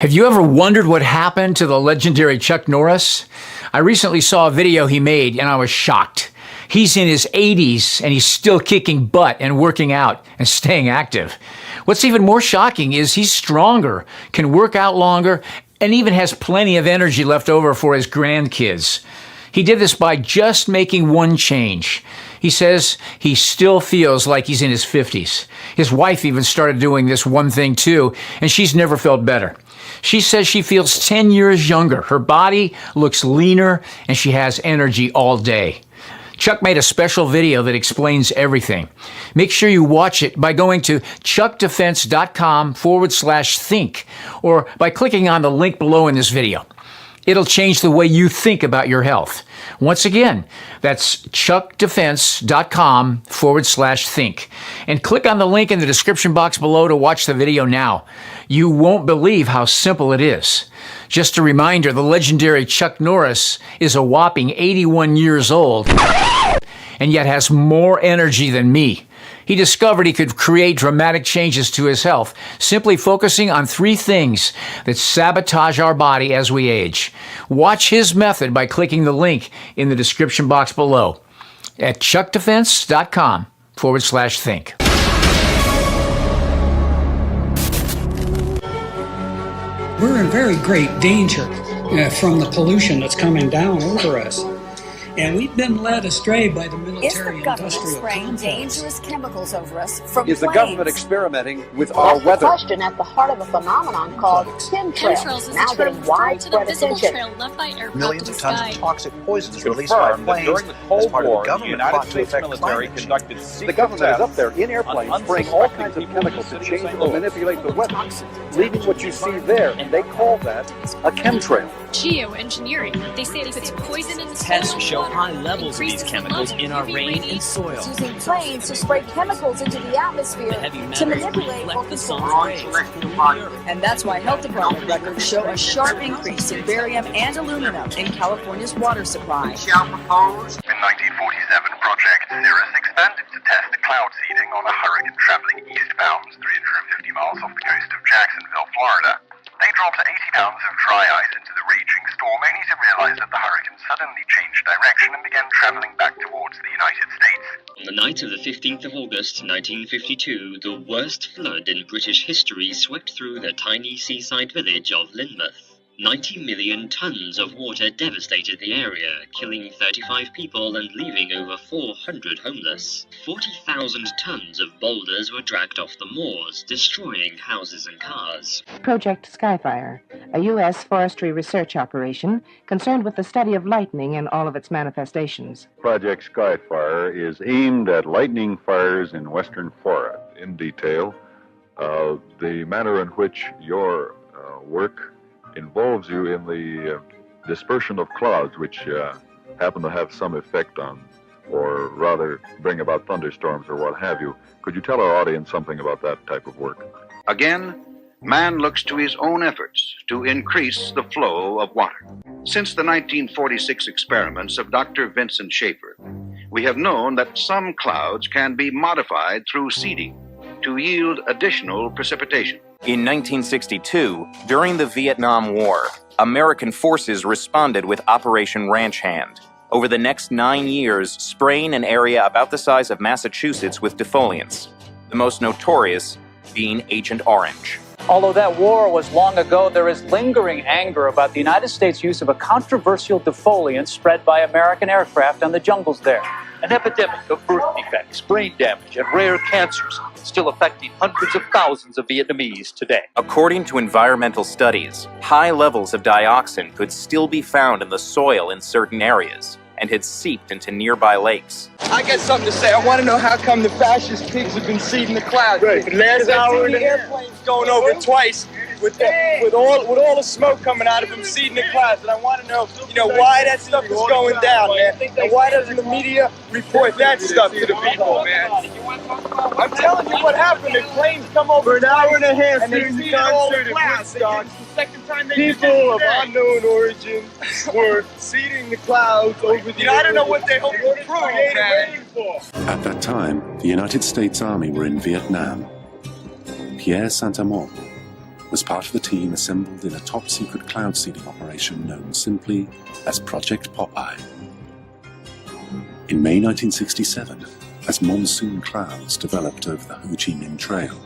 Have you ever wondered what happened to the legendary Chuck Norris? I recently saw a video he made and I was shocked. He's in his 80s and he's still kicking butt and working out and staying active. What's even more shocking is he's stronger, can work out longer, and even has plenty of energy left over for his grandkids. He did this by just making one change. He says he still feels like he's in his 50s. His wife even started doing this one thing too, and she's never felt better. She says she feels 10 years younger. Her body looks leaner, and she has energy all day. Chuck made a special video that explains everything. Make sure you watch it by going to chuckdefense.com/think or by clicking on the link below in this video. It'll change the way you think about your health. Once again, that's chuckdefense.com/think. And click on the link in the description box below to watch the video now. You won't believe how simple it is. Just a reminder, the legendary Chuck Norris is a whopping 81 years old and yet has more energy than me. He discovered he could create dramatic changes to his health, simply focusing on 3 things that sabotage our body as we age. Watch his method by clicking the link in the description box below at chuckdefense.com/think. We're in very great danger from the pollution that's coming down over us. And we've been led astray by the military-industrial complex. Is the government spraying dangerous chemicals over us from Is planes? the government experimenting with our weather? That's the question at the heart of a phenomenon called chemtrails, now getting widespread attention. Millions of tons of toxic poisons released by our planes during the Cold part War, of the government United plot to States affect military climate change. conducted secret the government is up there in airplanes spraying all kinds of chemicals to change or manipulate the weather, leaving what you see there, and they call that a chemtrail. Geoengineering. They say it puts poison in the Tests soil. show high levels of these chemicals in our rain and soil. Using planes to spray chemicals into the atmosphere The heavy to metals manipulate or reflect the control. sun's rays. And that's why health department records show a sharp increase in barium and aluminum in California's water supply. Shall propose. In 1947, Project Cirrus expanded to test cloud seeding on a hurricane traveling eastbound 350 miles off the coast of Jacksonville, Florida. They dropped 80 pounds of dry ice into the raging storm, only to realize that the hurricane suddenly changed direction and began traveling back towards the United States. On the night of the 15th of August, 1952, the worst flood in British history swept through the tiny seaside village of Lynmouth. 90 million tons of water devastated the area, killing 35 people and leaving over 400 homeless. 40,000 tons of boulders were dragged off the moors, destroying houses and cars. Project Skyfire, a U.S. forestry research operation concerned with the study of lightning and all of its manifestations. Project Skyfire is aimed at lightning fires in western Florida. In detail, the manner in which your work involves you in the dispersion of clouds, which happen to have some effect on, or rather bring about thunderstorms or what have you. Could you tell our audience something about that type of work? Again, man looks to his own efforts to increase the flow of water. Since the 1946 experiments of Dr. Vincent Schaefer, we have known that some clouds can be modified through seeding to yield additional precipitation. In 1962, during the Vietnam War, American forces responded with Operation Ranch Hand. Over the next 9 years, spraying an area about the size of Massachusetts with defoliants, the most notorious being Agent Orange. Although that war was long ago, there is lingering anger about the United States' use of a controversial defoliant spread by American aircraft on the jungles there. An epidemic of birth defects, brain damage, and rare cancers still affecting hundreds of thousands of Vietnamese today. According to environmental studies, high levels of dioxin could still be found in the soil in certain areas and had seeped into nearby lakes. I got something to say. I want to know how come the fascist pigs have been seeding the clouds. Right. For the last hour, the airplane's going over twice with all the smoke coming out of them seeding the clouds. And I want to know, why that stuff is going down, man. And why doesn't the media report that stuff to the people, man? I'm telling you what happened. The planes come over an hour and a half and they seed all the clouds. People of unknown origin were seeding the clouds over the I don't know what they hope to prove, man. At that time, the United States Army were in Vietnam. Pierre Saint-Amand, was part of the team assembled in a top-secret cloud seeding operation known simply as Project Popeye. In May 1967, as monsoon clouds developed over the Ho Chi Minh Trail,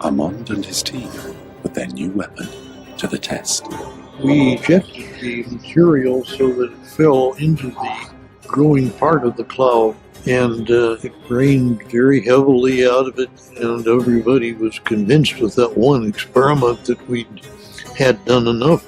Armand and his team put their new weapon to the test. We ejected the material so that it fell into the growing part of the cloud, and it rained very heavily out of it, and everybody was convinced with that one experiment that we had done enough.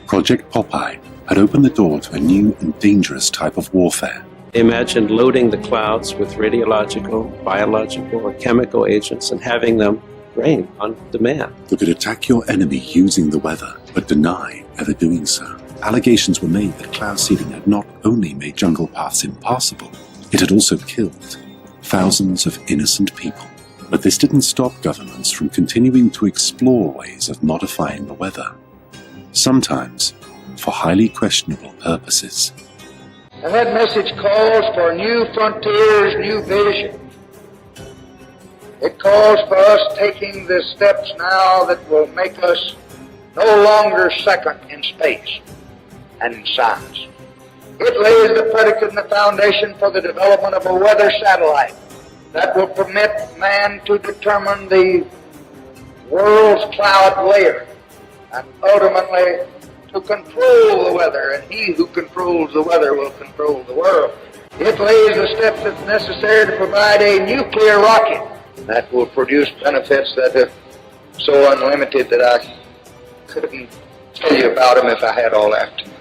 Project Popeye had opened the door to a new and dangerous type of warfare. They imagined loading the clouds with radiological, biological, or chemical agents and having them rain on demand. That could attack your enemy using the weather, but deny ever doing so. Allegations were made that cloud seeding had not only made jungle paths impassable, it had also killed thousands of innocent people. But this didn't stop governments from continuing to explore ways of modifying the weather, sometimes for highly questionable purposes. And that message calls for new frontiers, new vision. It calls for us taking the steps now that will make us no longer second in space and in science. It lays the predicate and the foundation for the development of a weather satellite that will permit man to determine the world's cloud layer and ultimately to control the weather, and he who controls the weather will control the world. It lays the steps that's necessary to provide a nuclear rocket that will produce benefits that are so unlimited that I couldn't tell you about them if I had all afternoon.